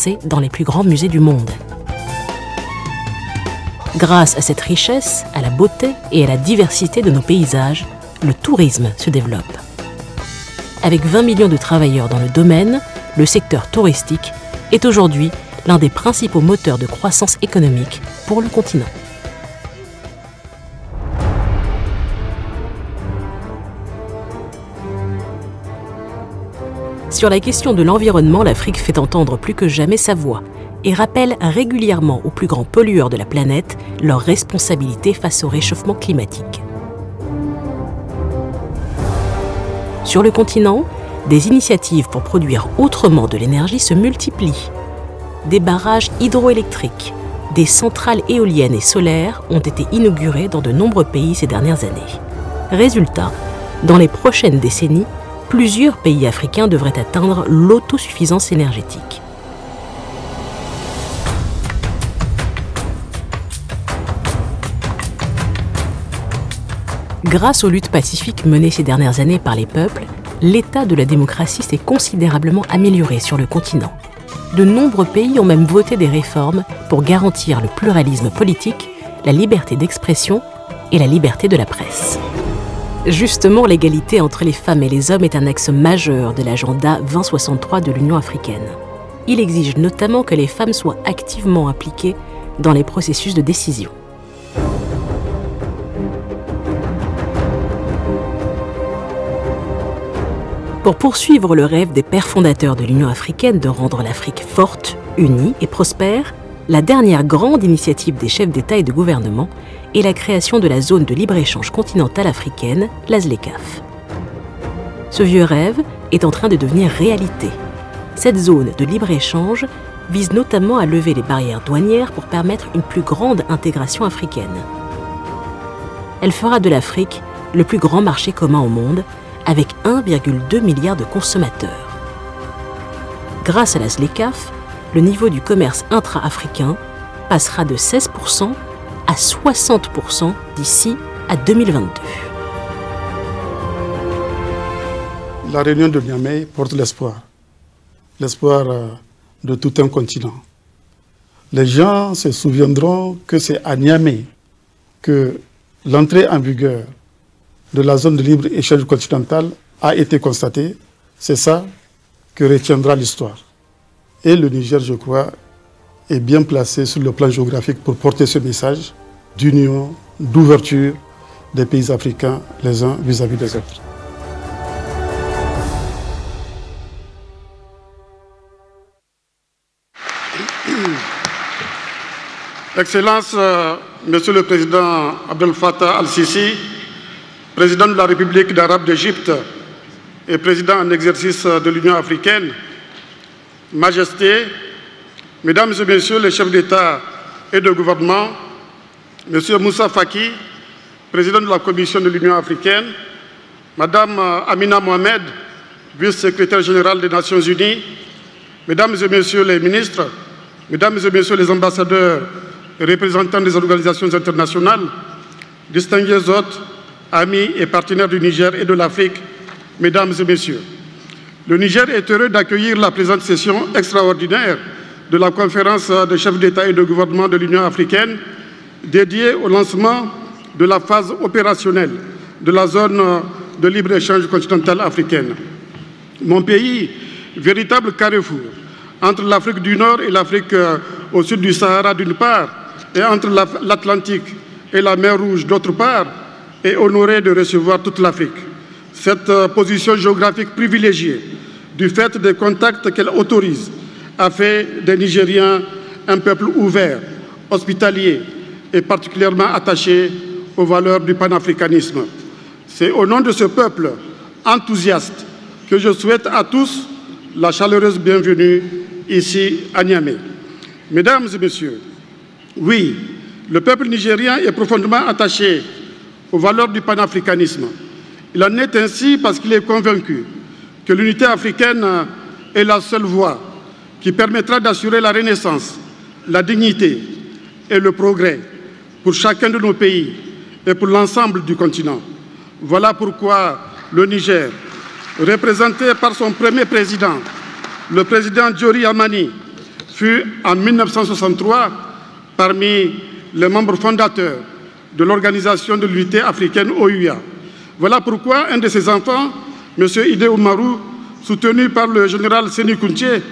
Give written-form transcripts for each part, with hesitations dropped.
référencés dans les plus grands musées du monde. Grâce à cette richesse, à la beauté et à la diversité de nos paysages, le tourisme se développe. Avec 20 millions de travailleurs dans le domaine, le secteur touristique est aujourd'hui l'un des principaux moteurs de croissance économique pour le continent. Sur la question de l'environnement, l'Afrique fait entendre plus que jamais sa voix et rappelle régulièrement aux plus grands pollueurs de la planète leur responsabilité face au réchauffement climatique. Sur le continent, des initiatives pour produire autrement de l'énergie se multiplient. Des barrages hydroélectriques, des centrales éoliennes et solaires ont été inaugurées dans de nombreux pays ces dernières années. Résultat, dans les prochaines décennies, plusieurs pays africains devraient atteindre l'autosuffisance énergétique. Grâce aux luttes pacifiques menées ces dernières années par les peuples, l'état de la démocratie s'est considérablement amélioré sur le continent. De nombreux pays ont même voté des réformes pour garantir le pluralisme politique, la liberté d'expression et la liberté de la presse. Justement, l'égalité entre les femmes et les hommes est un axe majeur de l'agenda 2063 de l'Union africaine. Il exige notamment que les femmes soient activement impliquées dans les processus de décision. Pour poursuivre le rêve des pères fondateurs de l'Union africaine de rendre l'Afrique forte, unie et prospère, la dernière grande initiative des chefs d'État et de gouvernement est la création de la zone de libre-échange continentale africaine, la ZLECAf. Ce vieux rêve est en train de devenir réalité. Cette zone de libre-échange vise notamment à lever les barrières douanières pour permettre une plus grande intégration africaine. Elle fera de l'Afrique le plus grand marché commun au monde, avec 1,2 milliard de consommateurs. Grâce à la ZLECAf, le niveau du commerce intra-africain passera de 16% à 60% d'ici à 2022. La réunion de Niamey porte l'espoir de tout un continent. Les gens se souviendront que c'est à Niamey que l'entrée en vigueur de la zone de libre-échange continentale a été constatée. C'est ça que retiendra l'histoire. Et le Niger, je crois, est bien placé sur le plan géographique pour porter ce message d'union, d'ouverture des pays africains les uns vis-à-vis des autres. Excellence, Monsieur le Président Abdel Fattah al-Sisi, Président de la République d'Arabe d'Égypte et Président en exercice de l'Union africaine, Majesté, Mesdames et Messieurs les chefs d'État et de gouvernement, Monsieur Moussa Faki, Président de la Commission de l'Union africaine, Madame Amina Mohamed, Vice-secrétaire générale des Nations Unies, Mesdames et Messieurs les ministres, Mesdames et Messieurs les ambassadeurs et représentants des organisations internationales, distingués hôtes, amis et partenaires du Niger et de l'Afrique, Mesdames et Messieurs. Le Niger est heureux d'accueillir la présente session extraordinaire de la conférence des chefs d'État et de gouvernement de l'Union africaine dédiée au lancement de la phase opérationnelle de la zone de libre-échange continentale africaine. Mon pays, véritable carrefour entre l'Afrique du Nord et l'Afrique au sud du Sahara d'une part, et entre l'Atlantique et la mer Rouge d'autre part, est honoré de recevoir toute l'Afrique. Cette position géographique privilégiée, du fait des contacts qu'elle autorise, a fait des Nigériens un peuple ouvert, hospitalier et particulièrement attaché aux valeurs du panafricanisme. C'est au nom de ce peuple enthousiaste que je souhaite à tous la chaleureuse bienvenue ici à Niamey. Mesdames et Messieurs, oui, le peuple nigérien est profondément attaché aux valeurs du panafricanisme. Il en est ainsi parce qu'il est convaincu que l'unité africaine est la seule voie qui permettra d'assurer la renaissance, la dignité et le progrès pour chacun de nos pays et pour l'ensemble du continent. Voilà pourquoi le Niger, représenté par son premier président, le président Djori Hamani, fut en 1963 parmi les membres fondateurs de l'Organisation de l'Unité africaine OUA. Voilà pourquoi un de ses enfants, M. Ide Oumarou, soutenu par le général Séni Kountché,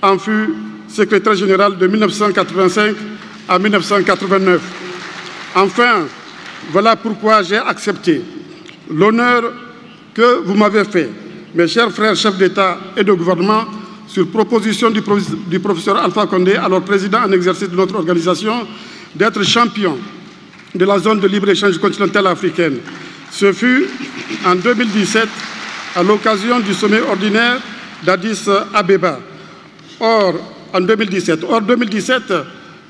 en fut secrétaire général de 1985 à 1989. Enfin, voilà pourquoi j'ai accepté l'honneur que vous m'avez fait, mes chers frères chefs d'État et de gouvernement, sur proposition du professeur Alpha Condé, alors président en exercice de notre organisation, d'être champion de la zone de libre-échange continentale africaine. Ce fut en 2017, à l'occasion du sommet ordinaire d'Addis Abeba. Or, 2017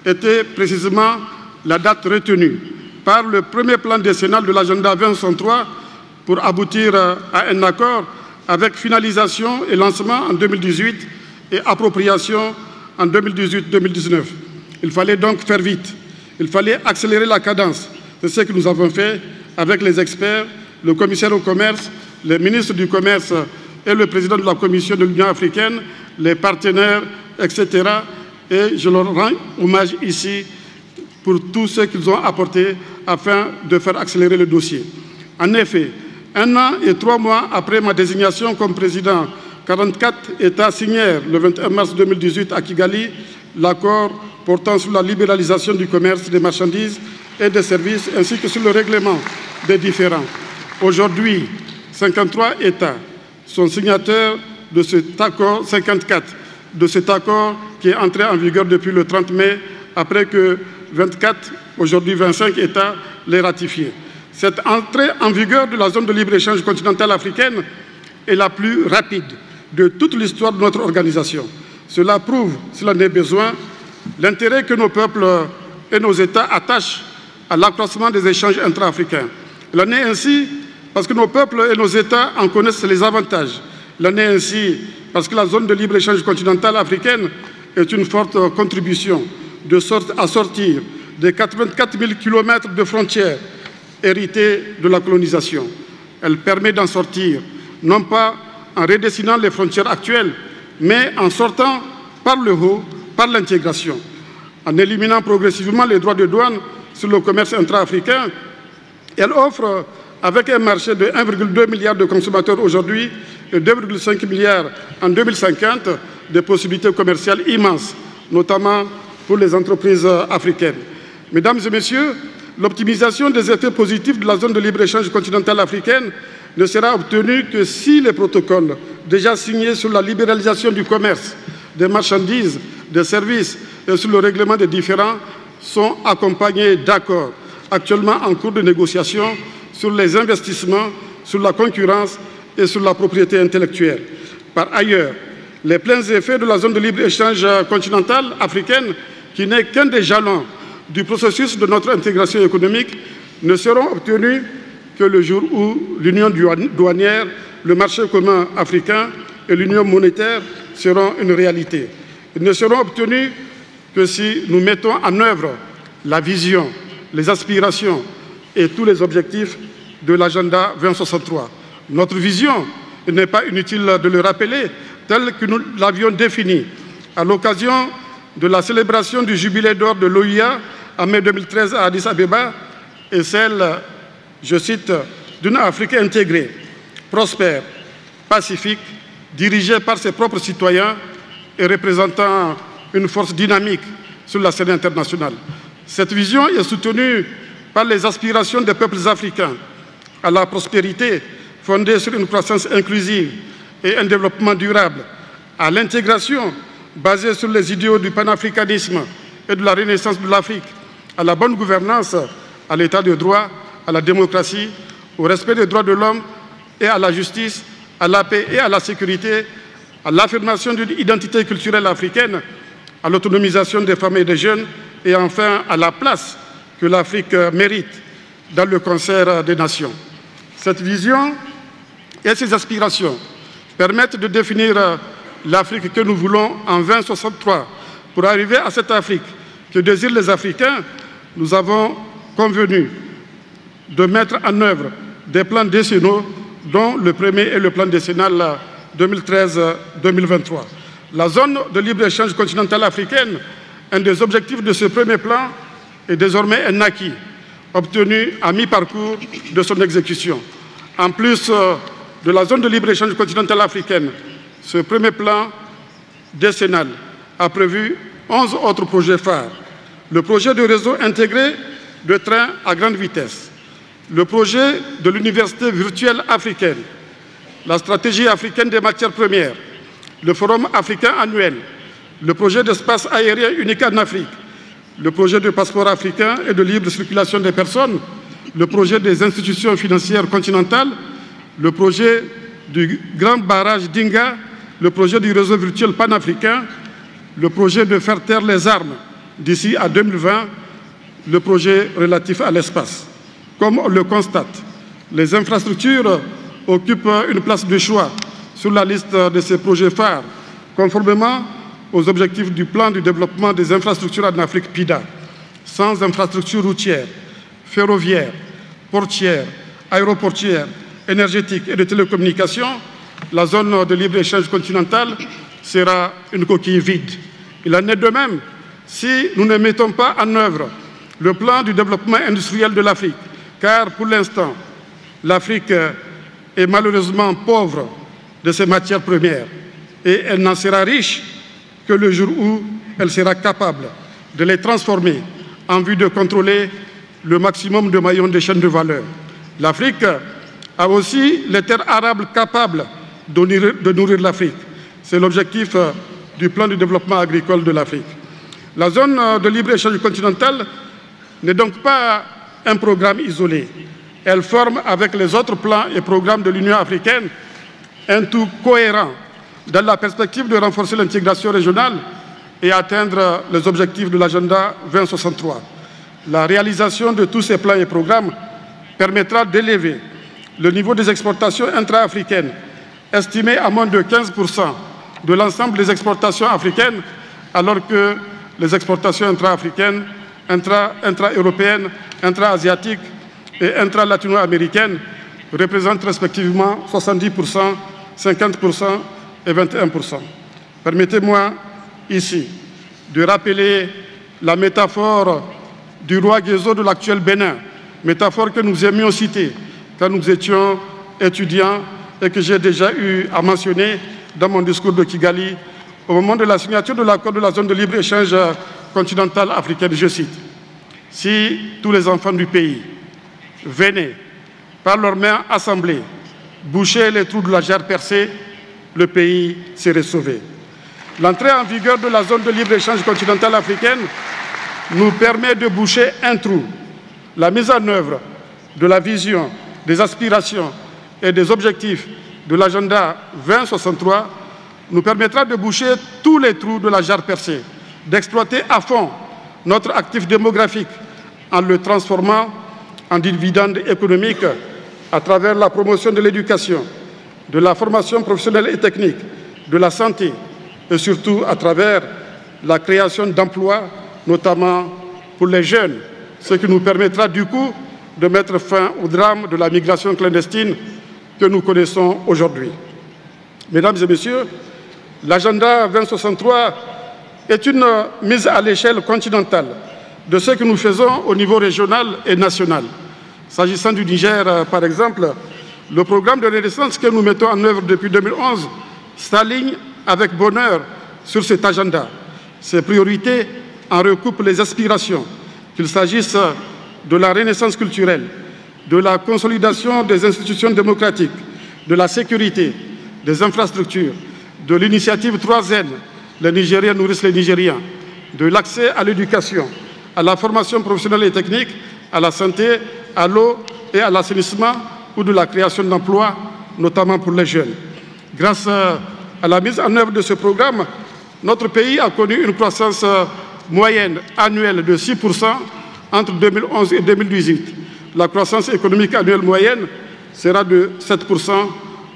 était précisément la date retenue par le premier plan décennal de l'agenda 2063 pour aboutir à un accord avec finalisation et lancement en 2018 et appropriation en 2018-2019. Il fallait donc faire vite. Il fallait accélérer la cadence. C'est ce que nous avons fait avec les experts, le commissaire au commerce, le ministre du Commerce et le président de la Commission de l'Union africaine, les partenaires, etc. Et je leur rends hommage ici pour tout ce qu'ils ont apporté afin de faire accélérer le dossier. En effet, 1 an et 3 mois après ma désignation comme président, 44 États signèrent le 21 mars 2018 à Kigali l'accord portant sur la libéralisation du commerce des marchandises et des services ainsi que sur le règlement des différends. Aujourd'hui, 53 États sont signataires de cet accord, 54 de cet accord qui est entré en vigueur depuis le 30 mai, après que 24, aujourd'hui 25 États l'aient ratifié. Cette entrée en vigueur de la zone de libre-échange continentale africaine est la plus rapide de toute l'histoire de notre organisation. Cela prouve, s'il en est besoin, l'intérêt que nos peuples et nos États attachent à l'accroissement des échanges intra-africains. Il en est ainsi parce que nos peuples et nos États en connaissent les avantages. Il en est ainsi parce que la zone de libre-échange continentale africaine est une forte contribution de sorte à sortir des 84 000 km de frontières héritées de la colonisation. Elle permet d'en sortir, non pas en redessinant les frontières actuelles, mais en sortant par le haut, par l'intégration. En éliminant progressivement les droits de douane sur le commerce intra-africain, elle offre, avec un marché de 1,2 milliard de consommateurs aujourd'hui et 2,5 milliards en 2050, des possibilités commerciales immenses, notamment pour les entreprises africaines. Mesdames et messieurs, l'optimisation des effets positifs de la zone de libre-échange continentale africaine ne sera obtenue que si les protocoles déjà signés sur la libéralisation du commerce, des marchandises, des services et sur le règlement des différends sont accompagnés d'accords actuellement en cours de négociation sur les investissements, sur la concurrence et sur la propriété intellectuelle. Par ailleurs, les pleins effets de la zone de libre-échange continentale africaine, qui n'est qu'un des jalons du processus de notre intégration économique, ne seront obtenus que le jour où l'union douanière, le marché commun africain et l'union monétaire seront une réalité. Ils ne seront obtenus que si nous mettons en œuvre la vision, les aspirations et tous les objectifs de l'agenda 2063. Notre vision, il n'est pas inutile de le rappeler, telle que nous l'avions définie à l'occasion de la célébration du jubilé d'or de l'OUA en mai 2013 à Addis Abeba, est celle, je cite, d'une Afrique intégrée, prospère, pacifique, dirigée par ses propres citoyens et représentant une force dynamique sur la scène internationale. Cette vision est soutenue par les aspirations des peuples africains à la prospérité fondée sur une croissance inclusive et un développement durable, à l'intégration basée sur les idéaux du panafricanisme et de la renaissance de l'Afrique, à la bonne gouvernance, à l'état de droit, à la démocratie, au respect des droits de l'homme et à la justice, à la paix et à la sécurité, à l'affirmation d'une identité culturelle africaine, à l'autonomisation des femmes et des jeunes et enfin à la place que l'Afrique mérite dans le concert des nations. Cette vision et ces aspirations permettent de définir l'Afrique que nous voulons en 2063. Pour arriver à cette Afrique que désirent les Africains, nous avons convenu de mettre en œuvre des plans décennaux, dont le premier est le plan décennal 2013-2023. La zone de libre-échange continentale africaine, un des objectifs de ce premier plan, est désormais un acquis, obtenu à mi-parcours de son exécution. En plus de la zone de libre-échange continentale africaine, ce premier plan décennal a prévu 11 autres projets phares. Le projet de réseau intégré de trains à grande vitesse, le projet de l'université virtuelle africaine, la stratégie africaine des matières premières, le forum africain annuel, le projet d'espace aérien unique en Afrique, le projet de passeport africain et de libre circulation des personnes, le projet des institutions financières continentales, le projet du grand barrage d'Inga, le projet du réseau virtuel panafricain, le projet de faire taire les armes d'ici à 2020, le projet relatif à l'espace. Comme on le constate, les infrastructures occupent une place de choix sur la liste de ces projets phares, conformément aux objectifs du plan du développement des infrastructures en Afrique PIDA. Sans infrastructures routières, ferroviaires, portières, aéroportières, énergétiques et de télécommunications, la zone de libre-échange continentale sera une coquille vide. Il en est de même si nous ne mettons pas en œuvre le plan du développement industriel de l'Afrique, car pour l'instant, l'Afrique est malheureusement pauvre de ses matières premières et elle n'en sera riche que le jour où elle sera capable de les transformer en vue de contrôler le maximum de maillons des chaînes de valeur. L'Afrique a aussi les terres arables capables de nourrir l'Afrique. C'est l'objectif du plan de développement agricole de l'Afrique. La zone de libre-échange continentale n'est donc pas un programme isolé. Elle forme avec les autres plans et programmes de l'Union africaine un tout cohérent dans la perspective de renforcer l'intégration régionale et atteindre les objectifs de l'agenda 2063. La réalisation de tous ces plans et programmes permettra d'élever le niveau des exportations intra-africaines, estimé à moins de 15% de l'ensemble des exportations africaines, alors que les exportations intra-africaines, intra-européennes, intra-asiatiques et intra-latino-américaines représentent respectivement 70%, 50% et 21%. Permettez-moi ici de rappeler la métaphore du roi Guézo de l'actuel Bénin, métaphore que nous aimions citer quand nous étions étudiants et que j'ai déjà eu à mentionner dans mon discours de Kigali au moment de la signature de l'accord de la zone de libre-échange continentale africaine. Je cite: « Si tous les enfants du pays venaient, par leurs mains assemblées, boucher les trous de la jarre percée, le pays serait sauvé. » L'entrée en vigueur de la zone de libre-échange continentale africaine nous permet de boucher un trou. La mise en œuvre de la vision, des aspirations et des objectifs de l'agenda 2063 nous permettra de boucher tous les trous de la jarre percée, d'exploiter à fond notre actif démographique en le transformant en dividende économique à travers la promotion de l'éducation, de la formation professionnelle et technique, de la santé et surtout à travers la création d'emplois, notamment pour les jeunes, ce qui nous permettra du coup de mettre fin au drame de la migration clandestine que nous connaissons aujourd'hui. Mesdames et messieurs, l'agenda 2063 est une mise à l'échelle continentale de ce que nous faisons au niveau régional et national. S'agissant du Niger, par exemple, le programme de renaissance que nous mettons en œuvre depuis 2011 s'aligne avec bonheur sur cet agenda. Ces priorités en recoupent les aspirations, qu'il s'agisse de la renaissance culturelle, de la consolidation des institutions démocratiques, de la sécurité, des infrastructures, de l'initiative 3N, les Nigériens nourrissent les Nigériens, de l'accès à l'éducation, à la formation professionnelle et technique, à la santé, à l'eau et à l'assainissement ou de la création d'emplois, notamment pour les jeunes. Grâce à la mise en œuvre de ce programme, notre pays a connu une croissance moyenne annuelle de 6% entre 2011 et 2018. La croissance économique annuelle moyenne sera de 7%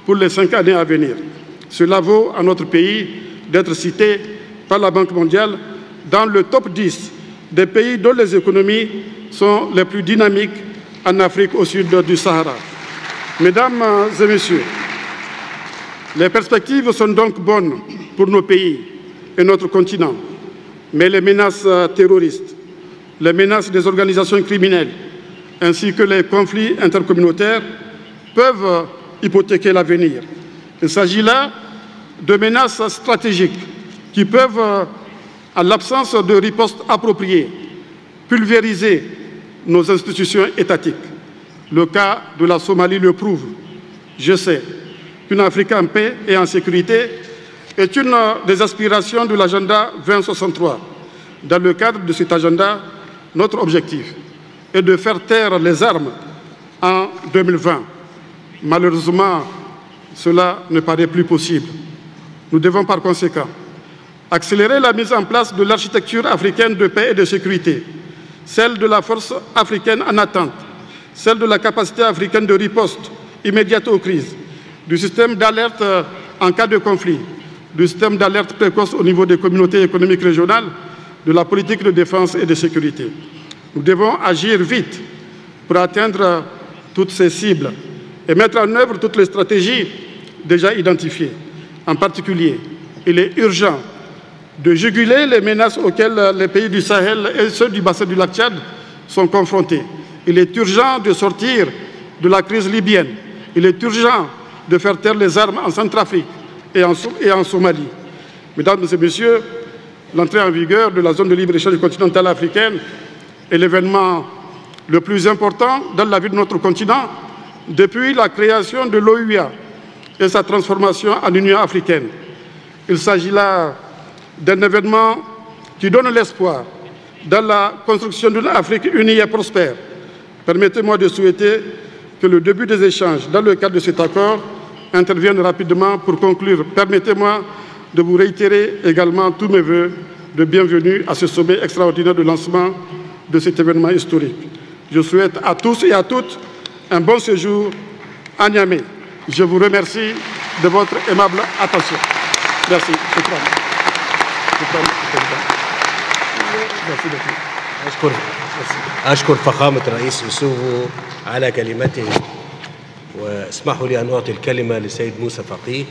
pour les 5 années à venir. Cela vaut à notre pays d'être cité par la Banque mondiale dans le top 10 des pays dont les économies sont les plus dynamiques en Afrique au sud du Sahara. Mesdames et messieurs, les perspectives sont donc bonnes pour nos pays et notre continent. Mais les menaces terroristes, les menaces des organisations criminelles, ainsi que les conflits intercommunautaires peuvent hypothéquer l'avenir. Il s'agit là de menaces stratégiques qui peuvent, en l'absence de riposte appropriée, pulvériser nos institutions étatiques. Le cas de la Somalie le prouve. Je sais qu'une Afrique en paix et en sécurité est une des aspirations de l'agenda 2063. Dans le cadre de cet agenda, notre objectif est de faire taire les armes en 2020. Malheureusement, cela ne paraît plus possible. Nous devons par conséquent accélérer la mise en place de l'architecture africaine de paix et de sécurité, celle de la force africaine en attente, celle de la capacité africaine de riposte immédiate aux crises, du système d'alerte en cas de conflit, du système d'alerte précoce au niveau des communautés économiques régionales, de la politique de défense et de sécurité. Nous devons agir vite pour atteindre toutes ces cibles et mettre en œuvre toutes les stratégies déjà identifiées. En particulier, il est urgent de juguler les menaces auxquelles les pays du Sahel et ceux du bassin du lac Tchad sont confrontés. Il est urgent de sortir de la crise libyenne. Il est urgent de faire taire les armes en Centrafrique et en Somalie. Mesdames et messieurs, l'entrée en vigueur de la zone de libre-échange continentale africaine est l'événement le plus important dans la vie de notre continent depuis la création de l'OUA et sa transformation en Union africaine. Il s'agit là d'un événement qui donne l'espoir dans la construction d'une Afrique unie et prospère. Permettez-moi de souhaiter que le début des échanges dans le cadre de cet accord intervienne rapidement pour conclure. Permettez-moi de vous réitérer également tous mes vœux de bienvenue à ce sommet extraordinaire de lancement de cet événement historique. Je souhaite à tous et à toutes un bon séjour à Niamey. Je vous remercie de votre aimable attention. Merci. أشكر فخامة الرئيس يوسوفو على كلمته، واسمحوا لي أن أعطي الكلمة للسيد موسى فقيه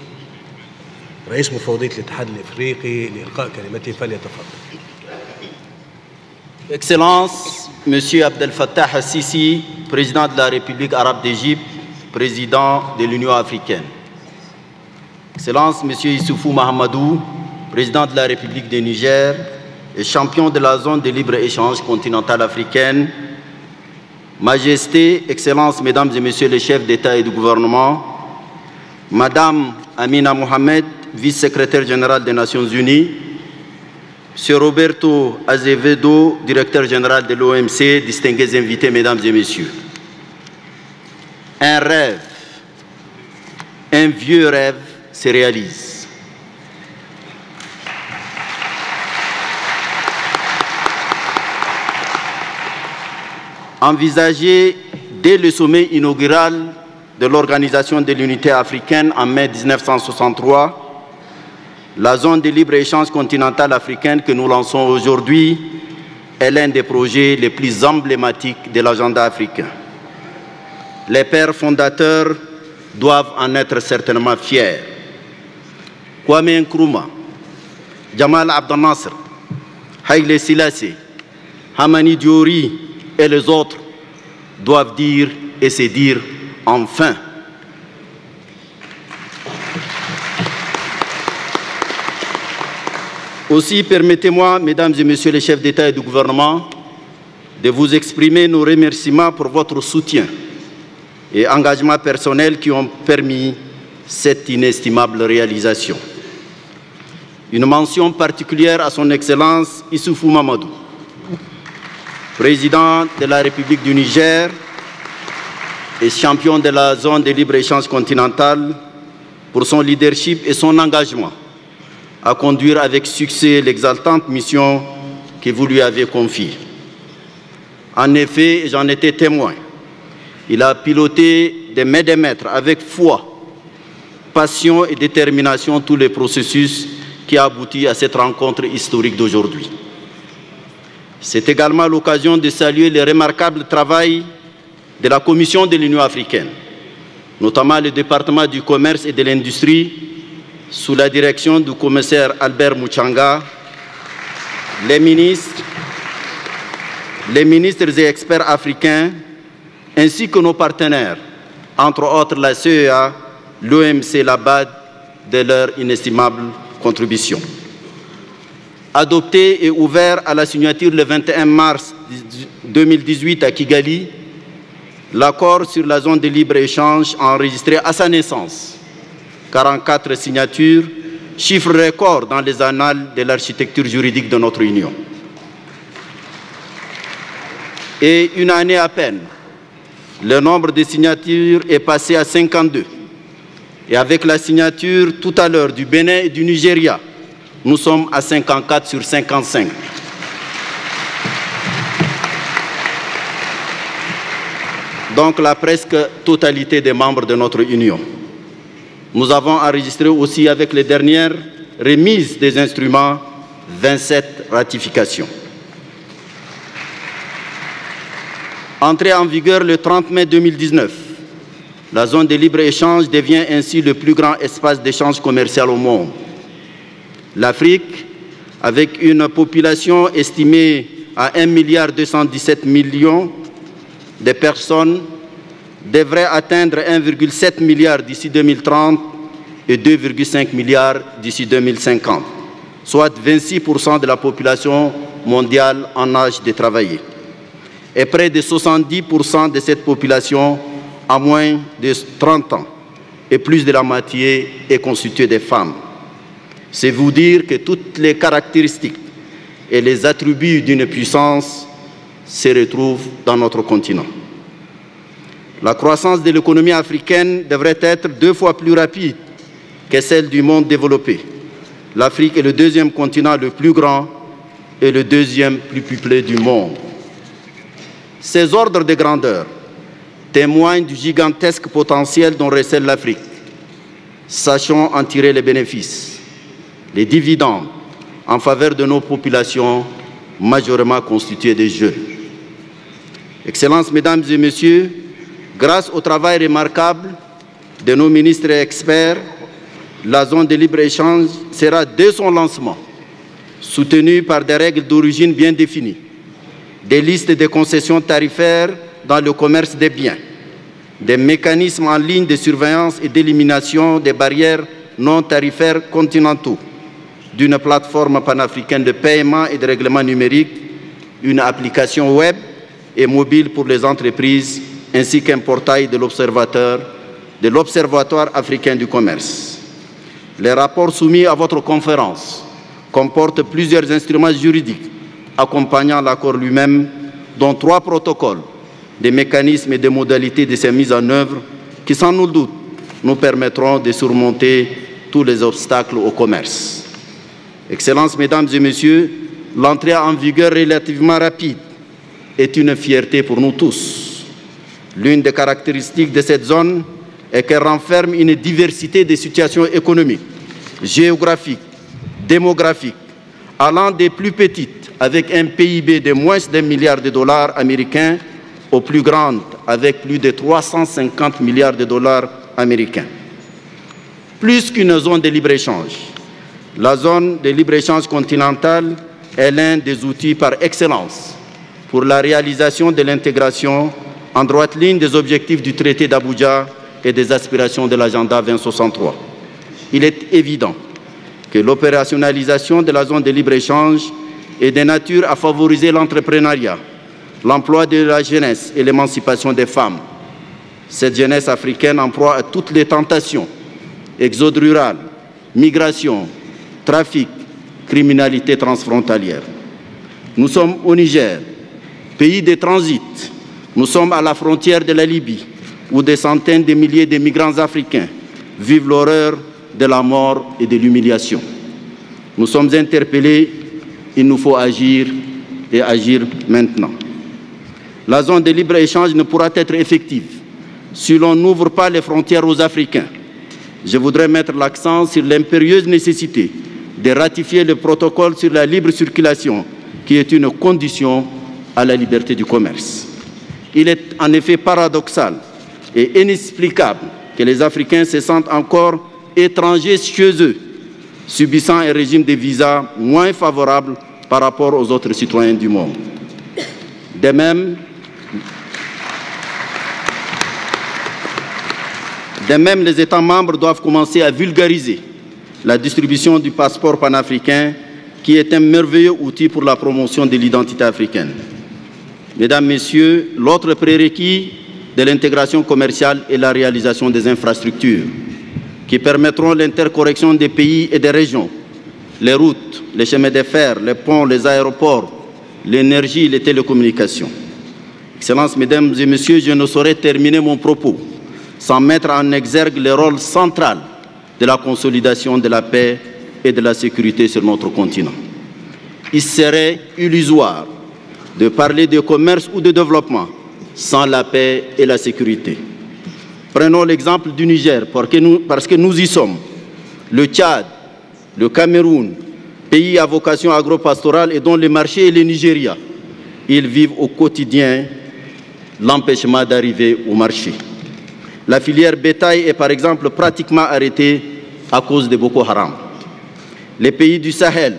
رئيس مفوضية الاتحاد الإفريقي لإلقاء كلمته، فليتفضل. Excellence, Monsieur Abdel Fattah al-Sisi, président de la République arabe d'Égypte, président de l'Union africaine. Excellence, Monsieur Issoufou Mahamadou, président de la République du Niger et champion de la zone de libre-échange continentale africaine. Majesté, Excellence, Mesdames et Messieurs les chefs d'État et de gouvernement, Madame Amina Mohamed, vice-secrétaire général des Nations Unies, Monsieur Roberto Azevedo, directeur général de l'OMC, distingués invités, Mesdames et Messieurs. Un rêve, un vieux rêve se réalise. Envisagé dès le sommet inaugural de l'Organisation de l'Unité africaine en mai 1963, la zone de libre-échange continentale africaine que nous lançons aujourd'hui est l'un des projets les plus emblématiques de l'agenda africain. Les pères fondateurs doivent en être certainement fiers. Kwame Nkrumah, Jamal Abdel Nasser, Haïlé Selassie, Hamani Diori et les autres doivent dire et se dire enfin. Aussi, permettez-moi, Mesdames et Messieurs les chefs d'État et de gouvernement, de vous exprimer nos remerciements pour votre soutien et engagement personnel qui ont permis cette inestimable réalisation. Une mention particulière à son Excellence Issoufou Mahamadou, président de la République du Niger et champion de la zone de libre-échange continentale, pour son leadership et son engagement à conduire avec succès l'exaltante mission que vous lui avez confiée. En effet, j'en étais témoin, il a piloté des maîtres avec foi, passion et détermination tous les processus qui ont abouti à cette rencontre historique d'aujourd'hui. C'est également l'occasion de saluer le remarquable travail de la Commission de l'Union africaine, notamment le département du commerce et de l'industrie, sous la direction du commissaire Albert Muchanga, les ministres et experts africains, ainsi que nos partenaires, entre autres la CEA, l'OMC, la BAD, de leur inestimable contribution. Adopté et ouvert à la signature le 21 mars 2018 à Kigali, l'accord sur la zone de libre-échange a enregistré à sa naissance 44 signatures, chiffre record dans les annales de l'architecture juridique de notre Union. Et une année à peine, le nombre de signatures est passé à 52. Et avec la signature tout à l'heure du Bénin et du Nigeria, nous sommes à 54 sur 55. Donc la presque totalité des membres de notre Union. Nous avons enregistré aussi avec les dernières remises des instruments 27 ratifications. Entrée en vigueur le 30 mai 2019, la zone de libre-échange devient ainsi le plus grand espace d'échange commercial au monde. L'Afrique, avec une population estimée à 1,217 milliard de personnes, devrait atteindre 1,7 milliard d'ici 2030 et 2,5 milliards d'ici 2050, soit 26% de la population mondiale en âge de travailler. Et près de 70% de cette population a moins de 30 ans et plus de la moitié est constituée de femmes. C'est vous dire que toutes les caractéristiques et les attributs d'une puissance se retrouvent dans notre continent. La croissance de l'économie africaine devrait être 2 fois plus rapide que celle du monde développé. L'Afrique est le deuxième continent le plus grand et le deuxième plus peuplé du monde. Ces ordres de grandeur témoignent du gigantesque potentiel dont recèle l'Afrique. Sachons en tirer les bénéfices, les dividendes en faveur de nos populations majoritairement constituées de jeunes. Excellences, Mesdames et Messieurs, grâce au travail remarquable de nos ministres et experts, la zone de libre-échange sera dès son lancement soutenue par des règles d'origine bien définies, des listes de concessions tarifaires dans le commerce des biens, des mécanismes en ligne de surveillance et d'élimination des barrières non tarifaires continentaux, d'une plateforme panafricaine de paiement et de règlement numérique, une application web et mobile pour les entreprises, ainsi qu'un portail de l'Observatoire africain du commerce. Les rapports soumis à votre conférence comportent plusieurs instruments juridiques accompagnant l'accord lui-même, dont 3 protocoles, des mécanismes et des modalités de sa mise en œuvre qui, sans nul doute, nous permettront de surmonter tous les obstacles au commerce. Excellences, Mesdames et Messieurs, l'entrée en vigueur relativement rapide est une fierté pour nous tous. L'une des caractéristiques de cette zone est qu'elle renferme une diversité de situations économiques, géographiques, démographiques, allant des plus petites, avec un PIB de moins d'1 milliard de dollars américains, aux plus grandes, avec plus de 350 milliards de dollars américains. Plus qu'une zone de libre-échange, la zone de libre-échange continentale est l'un des outils par excellence pour la réalisation de l'intégration en droite ligne des objectifs du traité d'Abuja et des aspirations de l'agenda 2063. Il est évident que l'opérationnalisation de la zone de libre-échange est de nature à favoriser l'entrepreneuriat, l'emploi de la jeunesse et l'émancipation des femmes. Cette jeunesse africaine en proie à toutes les tentations, exode rural, migration, trafic, criminalité transfrontalière. Nous sommes au Niger, pays de transit. Nous sommes à la frontière de la Libye, où des centaines de milliers de migrants africains vivent l'horreur de la mort et de l'humiliation. Nous sommes interpellés, il nous faut agir et agir maintenant. La zone de libre-échange ne pourra être effective si l'on n'ouvre pas les frontières aux Africains. Je voudrais mettre l'accent sur l'impérieuse nécessité de ratifier le protocole sur la libre circulation, qui est une condition à la liberté du commerce. Il est en effet paradoxal et inexplicable que les Africains se sentent encore étrangers chez eux, subissant un régime de visa moins favorable par rapport aux autres citoyens du monde. De même, les États membres doivent commencer à vulgariser la distribution du passeport panafricain, qui est un merveilleux outil pour la promotion de l'identité africaine. Mesdames, Messieurs, l'autre prérequis de l'intégration commerciale est la réalisation des infrastructures qui permettront l'interconnexion des pays et des régions, les routes, les chemins de fer, les ponts, les aéroports, l'énergie, les télécommunications. Excellences, Mesdames et Messieurs, je ne saurais terminer mon propos sans mettre en exergue le rôle central de la consolidation de la paix et de la sécurité sur notre continent. Il serait illusoire de parler de commerce ou de développement sans la paix et la sécurité. Prenons l'exemple du Niger, parce que nous y sommes. Le Tchad, le Cameroun, pays à vocation agro-pastorale et dont le marché est le Nigeria, ils vivent au quotidien l'empêchement d'arriver au marché. La filière bétail est par exemple pratiquement arrêtée à cause de Boko Haram. Les pays du Sahel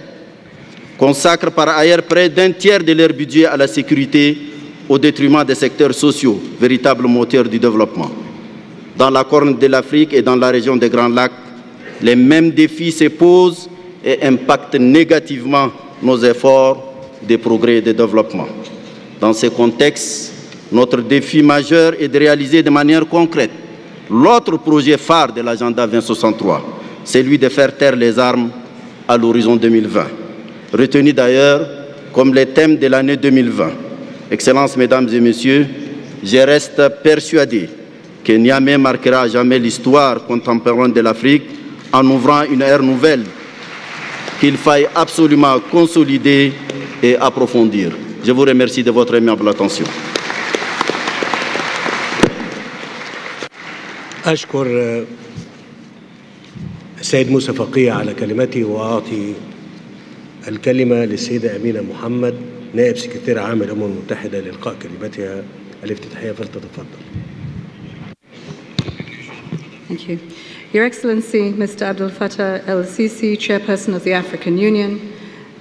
consacrent par ailleurs près d'un tiers de leur budget à la sécurité au détriment des secteurs sociaux, véritables moteurs du développement. Dans la Corne de l'Afrique et dans la région des Grands Lacs, les mêmes défis se posent et impactent négativement nos efforts de progrès et de développement. Dans ce contexte, notre défi majeur est de réaliser de manière concrète l'autre projet phare de l'agenda 2063, celui de faire taire les armes à l'horizon 2020, retenu d'ailleurs comme les thèmes de l'année 2020. Excellences, Mesdames et Messieurs, je reste persuadé que Niamey marquera à jamais l'histoire contemporaine de l'Afrique en ouvrant une ère nouvelle qu'il faille absolument consolider et approfondir. Je vous remercie de votre aimable attention. أشكر السيد موسى فقيه على كلمته، وأعطي الكلمة للسيدة أمينة محمد نائب سكرتير عام الأمم المتحدة لإلقاء كلمتها الافتتاحية، فلتتفضل. Thank you. Your Excellency, Mr. Abdel Fattah el-Sisi, Chairperson of the African Union,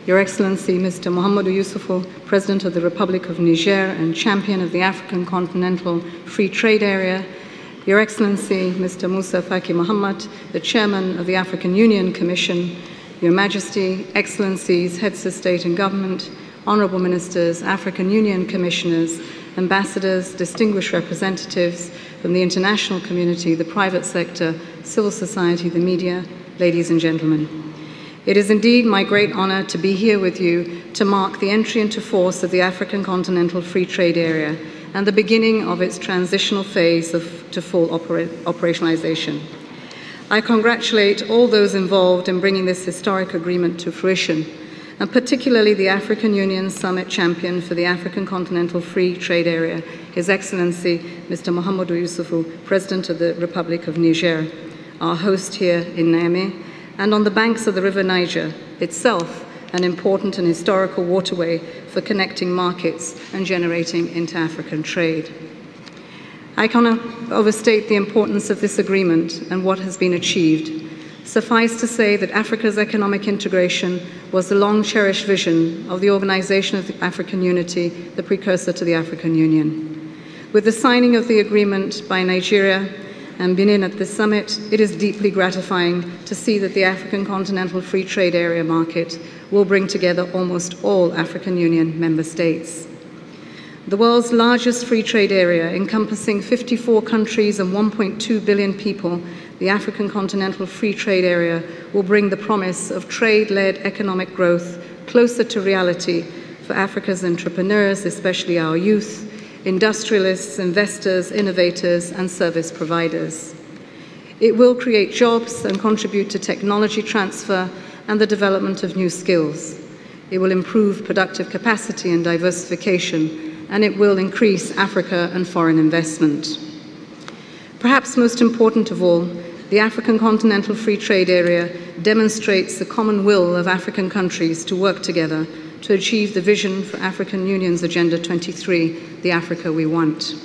Your Excellency, Mr. Mohamedou Yusufou, President of the Republic of Niger and champion of the African Continental Free Trade Area, Your Excellency, Mr. Moussa Faki Mohammed, the Chairman of the African Union Commission, Your Majesty, Excellencies, Heads of State and Government, Honourable Ministers, African Union Commissioners, Ambassadors, distinguished representatives from the international community, the private sector, civil society, the media, ladies and gentlemen. It is indeed my great honour to be here with you to mark the entry into force of the African Continental Free Trade Area and the beginning of its transitional phase to full operationalization. I congratulate all those involved in bringing this historic agreement to fruition, and particularly the African Union Summit Champion for the African Continental Free Trade Area, His Excellency Mr. Mohamedou Yusufou, President of the Republic of Niger, our host here in Niamey, and on the banks of the River Niger, itself an important and historical waterway for connecting markets and generating inter-African trade. I cannot overstate the importance of this agreement and what has been achieved. Suffice to say that Africa's economic integration was the long-cherished vision of the Organization of the African Unity, the precursor to the African Union. With the signing of the agreement by Nigeria and Benin at this summit, it is deeply gratifying to see that the African Continental Free Trade Area market will bring together almost all African Union member states. The world's largest free trade area, encompassing 54 countries and 1.2 billion people, the African Continental Free Trade Area will bring the promise of trade-led economic growth closer to reality for Africa's entrepreneurs, especially our youth, industrialists, investors, innovators, and service providers. It will create jobs and contribute to technology transfer and the development of new skills. It will improve productive capacity and diversification, and it will increase Africa and foreign investment. Perhaps most important of all, the African Continental Free Trade Area demonstrates the common will of African countries to work together to achieve the vision for African Union's Agenda 23, the Africa we want.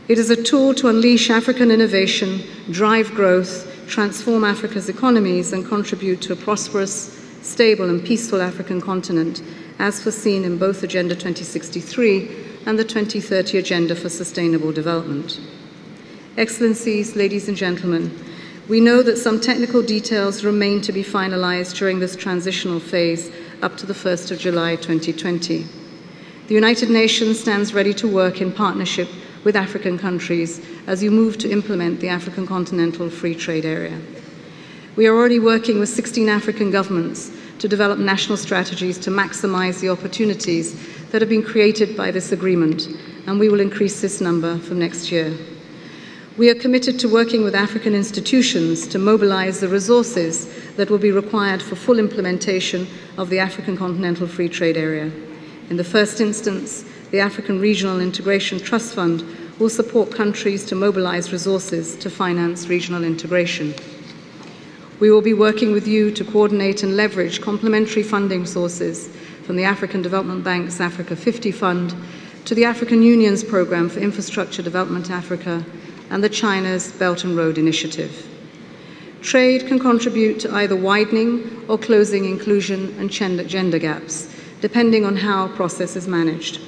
It is a tool to unleash African innovation, drive growth, transform Africa's economies and contribute to a prosperous, stable and peaceful African continent, as foreseen in both Agenda 2063 and the 2030 Agenda for Sustainable Development. Excellencies, ladies and gentlemen, we know that some technical details remain to be finalized during this transitional phase up to the 1st of July 2020. The United Nations stands ready to work in partnership with African countries as you move to implement the African Continental Free Trade Area. We are already working with 16 African governments to develop national strategies to maximize the opportunities that have been created by this agreement, and we will increase this number from next year. We are committed to working with African institutions to mobilize the resources that will be required for full implementation of the African Continental Free Trade Area. In the first instance, the African Regional Integration Trust Fund will support countries to mobilize resources to finance regional integration. We will be working with you to coordinate and leverage complementary funding sources from the African Development Bank's Africa 50 Fund to the African Union's Programme for Infrastructure Development Africa and the China's Belt and Road Initiative. Trade can contribute to either widening or closing inclusion and gender gaps, depending on how a process is managed.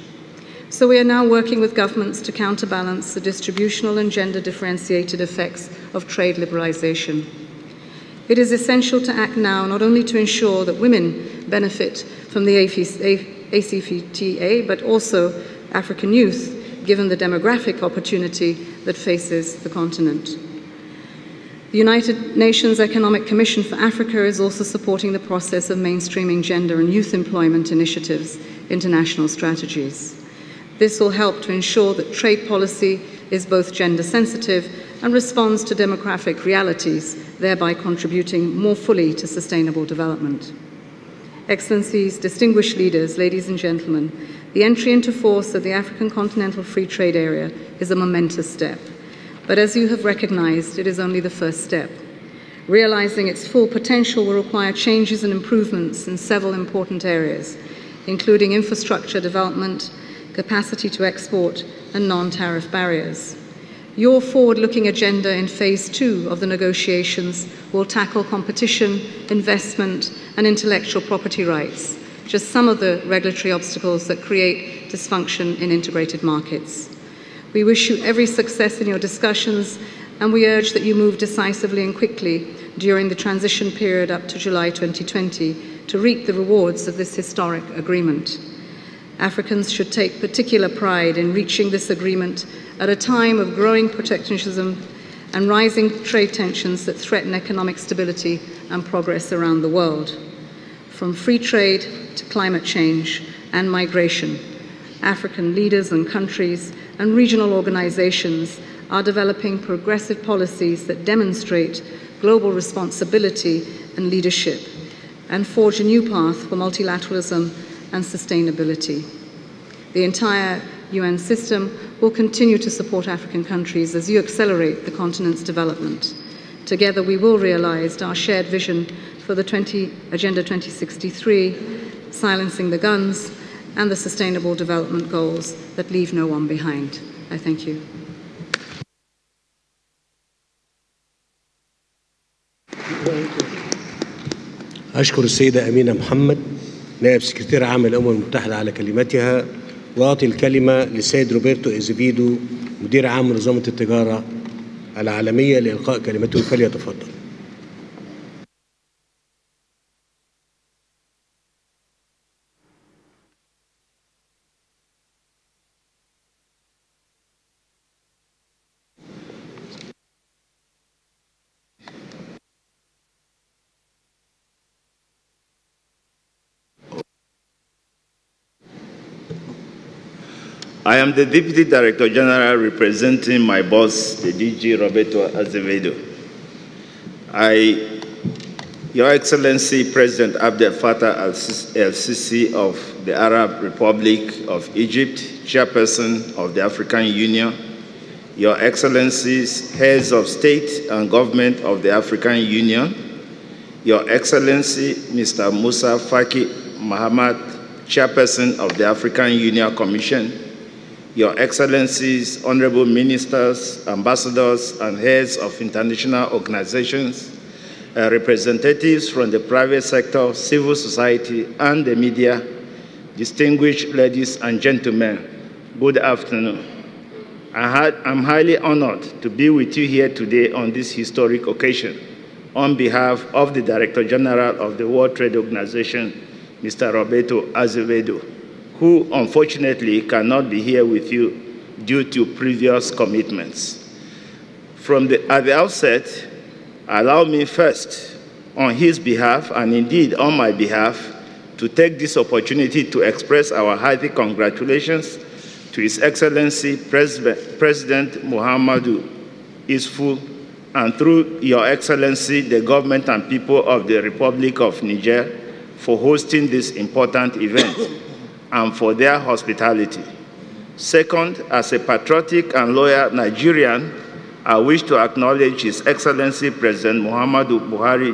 So we are now working with governments to counterbalance the distributional and gender differentiated effects of trade liberalization. It is essential to act now not only to ensure that women benefit from the ACFTA, but also African youth, given the demographic opportunity that faces the continent. The United Nations Economic Commission for Africa is also supporting the process of mainstreaming gender and youth employment initiatives into national strategies. This will help to ensure that trade policy is both gender sensitive and responds to demographic realities, thereby contributing more fully to sustainable development. Excellencies, distinguished leaders, ladies and gentlemen, the entry into force of the African Continental Free Trade Area is a momentous step. But as you have recognized, it is only the first step. Realizing its full potential will require changes and improvements in several important areas, including infrastructure development, capacity to export, and non-tariff barriers. Your forward-looking agenda in phase 2 of the negotiations will tackle competition, investment, and intellectual property rights, just some of the regulatory obstacles that create dysfunction in integrated markets. We wish you every success in your discussions, and we urge that you move decisively and quickly during the transition period up to July 2020 to reap the rewards of this historic agreement. Africans should take particular pride in reaching this agreement at a time of growing protectionism and rising trade tensions that threaten economic stability and progress around the world. From free trade to climate change and migration, African leaders and countries and regional organizations are developing progressive policies that demonstrate global responsibility and leadership and forge a new path for multilateralism and sustainability. The entire UN system will continue to support African countries as you accelerate the continent's development. Together we will realize our shared vision for the Agenda 2063, silencing the guns, and the Sustainable Development Goals that leave no one behind. I thank you. أشكر السيدة أمينة محمد نائب سكرتير عام الأمم المتحدة على كلمتها، وأعطي الكلمة للسيد روبرتو إزيفيدو مدير عام منظمة التجارة العالمية لإلقاء كلمته، فليتفضل. I am the Deputy Director General representing my boss, the DG Roberto Azevedo. Your Excellency President Abdel Fattah el-Sisi of the Arab Republic of Egypt, Chairperson of the African Union, Your Excellencies, Heads of State and Government of the African Union, Your Excellency Mr. Moussa Faki Mahamat, Chairperson of the African Union Commission, Your Excellencies, honorable ministers, ambassadors, and heads of international organizations, representatives from the private sector, civil society, and the media, distinguished ladies and gentlemen, good afternoon. I'm highly honored to be with you here today on this historic occasion on behalf of the Director General of the World Trade Organization, Mr. Roberto Azevedo, who unfortunately cannot be here with you due to previous commitments. At the outset, allow me first, on his behalf and indeed on my behalf, to take this opportunity to express our hearty congratulations to His Excellency President Muhammadu Issoufou, and through Your Excellency, the government and people of the Republic of Niger, for hosting this important event and for their hospitality. Second, as a patriotic and loyal Nigerian, I wish to acknowledge His Excellency President Muhammadu Buhari,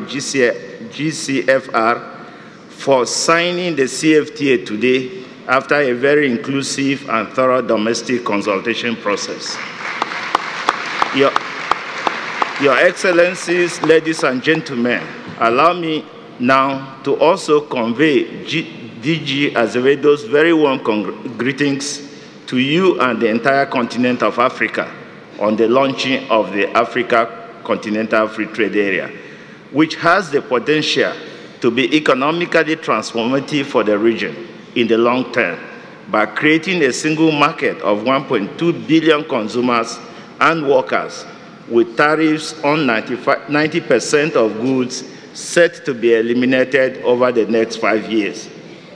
GCFR, for signing the CFTA today after a very inclusive and thorough domestic consultation process. Your Excellencies, ladies and gentlemen, allow me now to also convey DG Azevedo's very warm greetings to you and the entire continent of Africa on the launching of the Africa Continental Free Trade Area, which has the potential to be economically transformative for the region in the long term by creating a single market of 1.2 billion consumers and workers with tariffs on 90% of goods set to be eliminated over the next 5 years,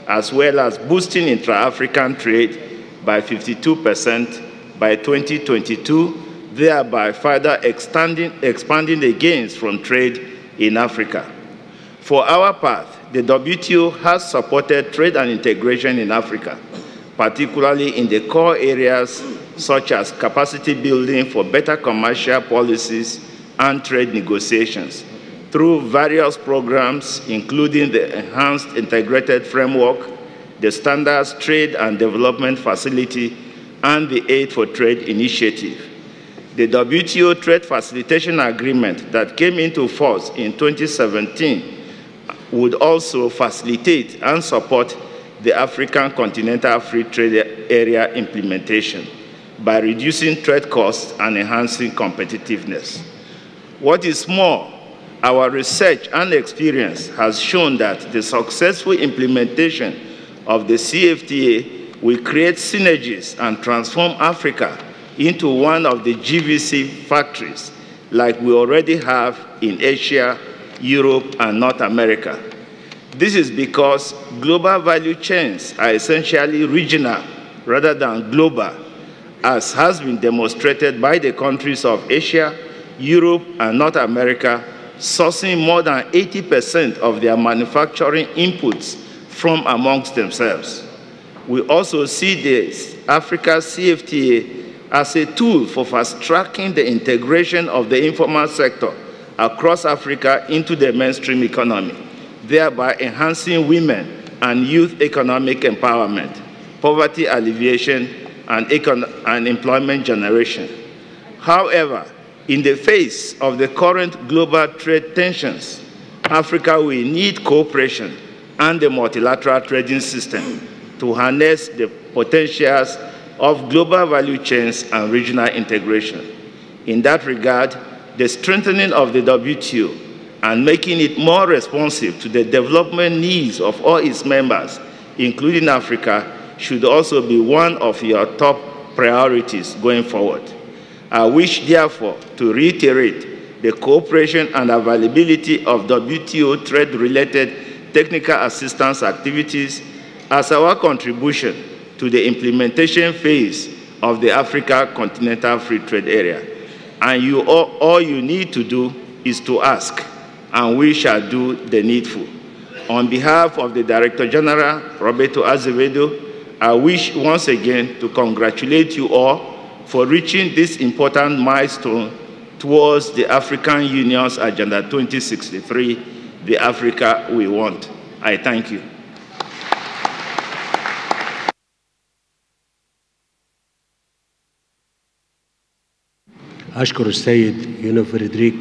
as well as boosting intra-African trade by 52% by 2022, thereby further expanding the gains from trade in Africa. For our part, the WTO has supported trade and integration in Africa, particularly in the core areas such as capacity building for better commercial policies and trade negotiations, through various programs, including the Enhanced Integrated Framework, the Standards Trade and Development Facility, and the Aid for Trade Initiative. The WTO Trade Facilitation Agreement that came into force in 2017 would also facilitate and support the African Continental Free Trade Area implementation by reducing trade costs and enhancing competitiveness. What is more, our research and experience has shown that the successful implementation of the CFTA will create synergies and transform Africa into one of the GVC factories like we already have in Asia, Europe, and North America. This is because global value chains are essentially regional rather than global, as has been demonstrated by the countries of Asia, Europe, and North America, sourcing more than 80% of their manufacturing inputs from amongst themselves. We also see the Africa CFTA as a tool for fast-tracking the integration of the informal sector across Africa into the mainstream economy, thereby enhancing women and youth economic empowerment, poverty alleviation, and employment generation. However, in the face of the current global trade tensions, Africa will need cooperation and the multilateral trading system to harness the potentials of global value chains and regional integration. In that regard, the strengthening of the WTO and making it more responsive to the development needs of all its members, including Africa, should also be one of your top priorities going forward. I wish, therefore, to reiterate the cooperation and availability of WTO trade-related technical assistance activities as our contribution to the implementation phase of the Africa Continental Free Trade Area. And all you need to do is to ask, and we shall do the needful. On behalf of the Director General, Roberto Azevedo, I wish once again to congratulate you all for reaching this important milestone towards the African Union's Agenda 2063, the Africa we want. I thank you. أشكر السيد يونو فريدريك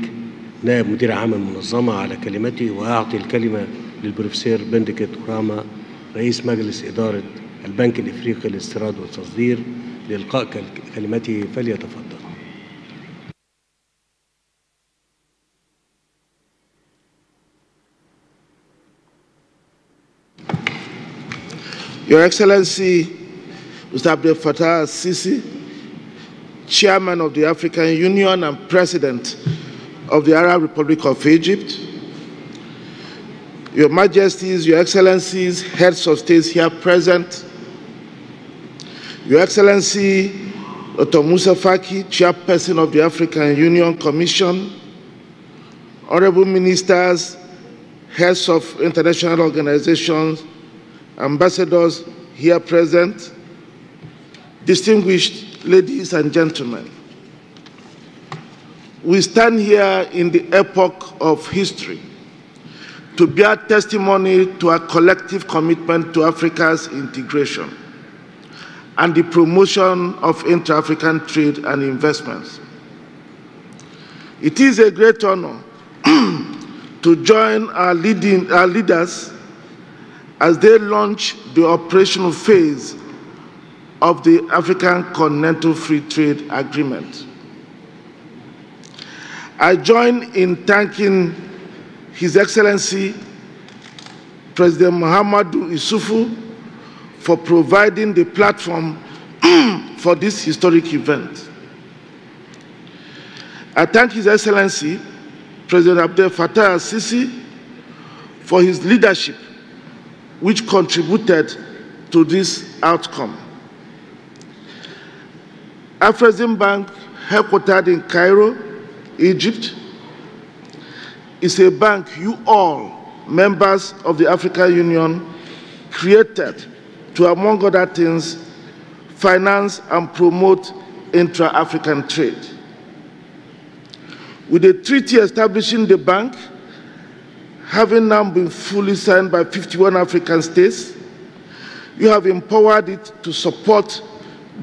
نائب مدير عام المنظمة على كلمته، وأعطي الكلمة للبروفيسور بندكت كراما رئيس مجلس إدارة البنك الإفريقي للاستيراد والتصدير لإلقاء كلمته، فليتفضل. Your Excellency, Mr. Abdel Fattah al-Sisi, Chairman of the African Union and President of the Arab Republic of Egypt, Your Majesties, Your Excellencies, Heads of States here present, Your Excellency, Dr. Moussa Faki, Chairperson of the African Union Commission, Honorable Ministers, Heads of international organizations, ambassadors here present, distinguished ladies and gentlemen. We stand here in the epoch of history to bear testimony to our collective commitment to Africa's integration and the promotion of intra-African trade and investments. It is a great honor to join our leaders as they launch the operational phase of the African Continental Free Trade Agreement. I join in thanking His Excellency President Mahamadou Issoufou for providing the platform for this historic event. I thank His Excellency President Abdel Fattah al-Sisi for his leadership, which contributed to this outcome. Afreximbank, headquartered in Cairo, Egypt, is a bank you all, members of the African Union, created to, among other things, finance and promote intra-African trade. With the treaty establishing the bank, having now been fully signed by 51 African states, you have empowered it to support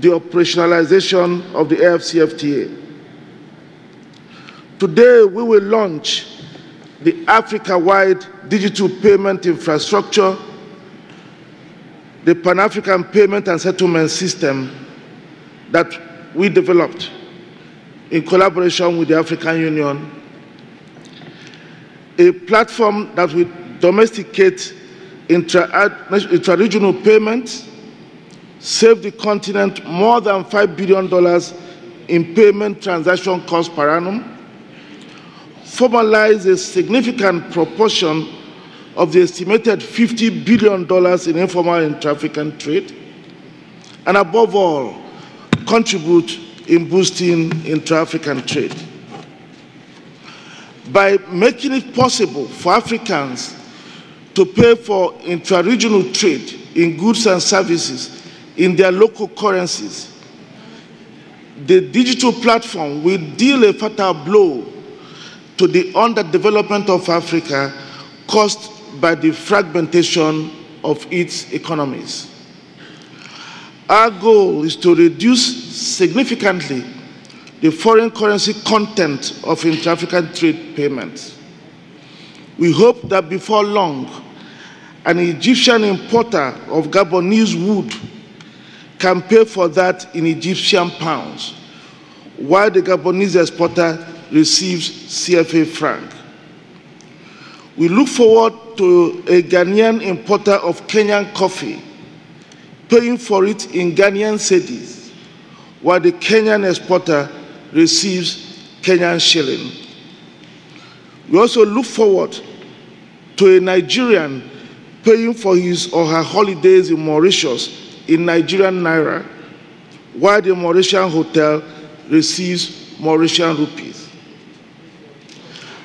the operationalization of the AfCFTA. Today, we will launch the Africa-wide digital payment infrastructure, the Pan-African Payment and Settlement System that we developed in collaboration with the African Union, a platform that will domesticate intra-regional payments, save the continent more than $5 billion in payment transaction costs per annum, formalize a significant proportion of the estimated $50 billion in informal intra-African trade, and above all, contribute in boosting intra-African trade. By making it possible for Africans to pay for intra-regional trade in goods and services in their local currencies, the digital platform will deal a fatal blow to the underdevelopment of Africa caused by the fragmentation of its economies. Our goal is to reduce significantly the foreign currency content of intra-African trade payments. We hope that before long, an Egyptian importer of Gabonese wood can pay for that in Egyptian pounds, while the Gabonese exporter receives CFA franc. We look forward to a Ghanaian importer of Kenyan coffee paying for it in Ghanaian cedis, while the Kenyan exporter receives Kenyan shilling. We also look forward to a Nigerian paying for his or her holidays in Mauritius in Nigerian naira, while the Mauritian hotel receives Mauritian rupees.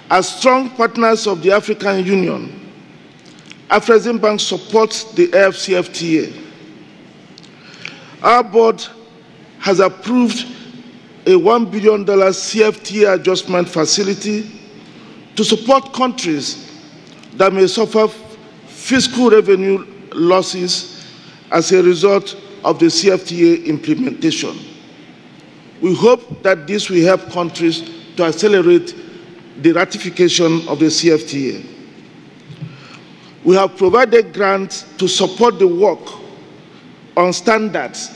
As strong partners of the African Union, Afreximbank supports the AfCFTA. Our board has approved a $1 billion CFTA adjustment facility to support countries that may suffer fiscal revenue losses as a result of the CFTA implementation. We hope that this will help countries to accelerate the ratification of the CFTA. We have provided grants to support the work on standards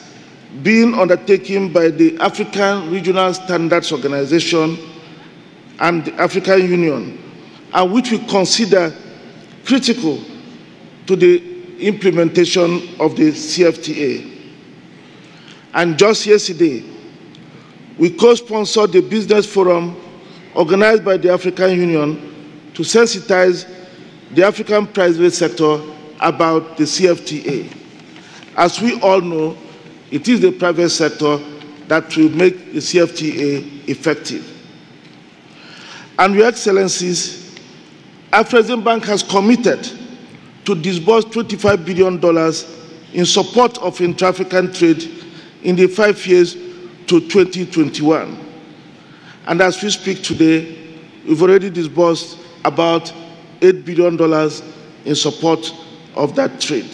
being undertaken by the African Regional Standards Organization and the African Union, and which we consider critical to the implementation of the CFTA. And just yesterday, we co-sponsored the business forum organized by the African Union to sensitize the African private sector about the CFTA. As we all know, it is the private sector that will make the CFTA effective. And Your Excellencies, Afreximbank has committed to disburse $25 billion in support of intra-African trade in the 5 years to 2021. And as we speak today, we've already disbursed about $8 billion in support of that trade.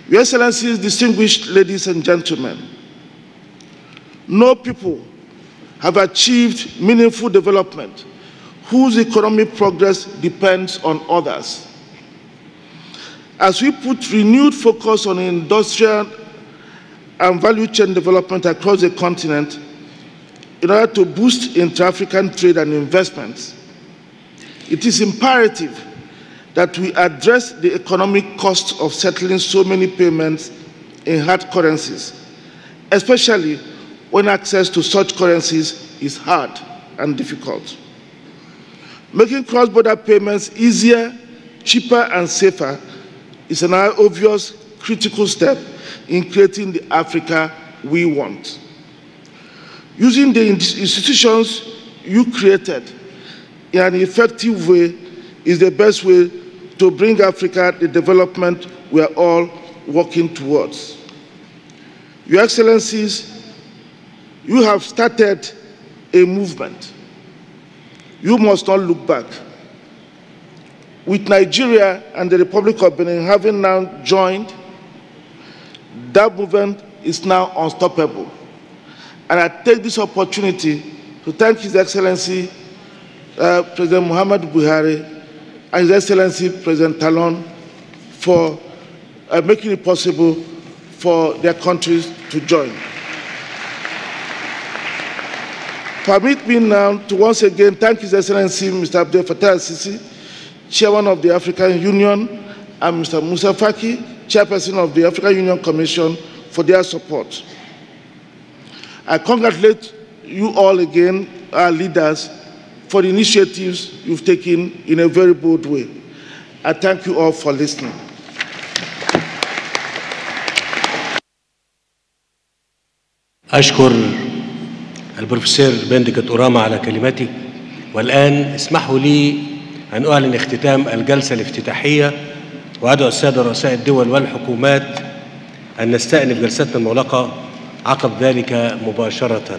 Your Excellencies, distinguished ladies and gentlemen, no people have achieved meaningful development whose economic progress depends on others. As we put renewed focus on industrial and value chain development across the continent in order to boost intra-African trade and investments, it is imperative that we address the economic cost of settling so many payments in hard currencies, especially when access to such currencies is hard and difficult. Making cross-border payments easier, cheaper, and safer is an obvious critical step in creating the Africa we want. Using the institutions you created in an effective way is the best way to bring Africa the development we are all working towards. Your Excellencies, you have started a movement. You must not look back. With Nigeria and the Republic of Benin having now joined, that movement is now unstoppable. And I take this opportunity to thank His Excellency President Muhammadu Buhari and His Excellency President Talon for making it possible for their countries to join. Permit me now to once again thank His Excellency Mr. Abdel Fattah al-Sisi, Chairman of the African Union, and Mr. Moussa Faki, Chairperson of the African Union Commission, for their support. I congratulate you all again, our leaders, for the initiatives you've taken in a very bold way. I thank you all for listening. أشكر البروفيسور بندكت أوراما على كلمته، والآن اسمحوا لي أن أعلن اختتام الجلسة الافتتاحية، وأدعو السادة رؤساء الدول والحكومات أن نستأنف جلستنا المغلقة عقب ذلك مباشرة.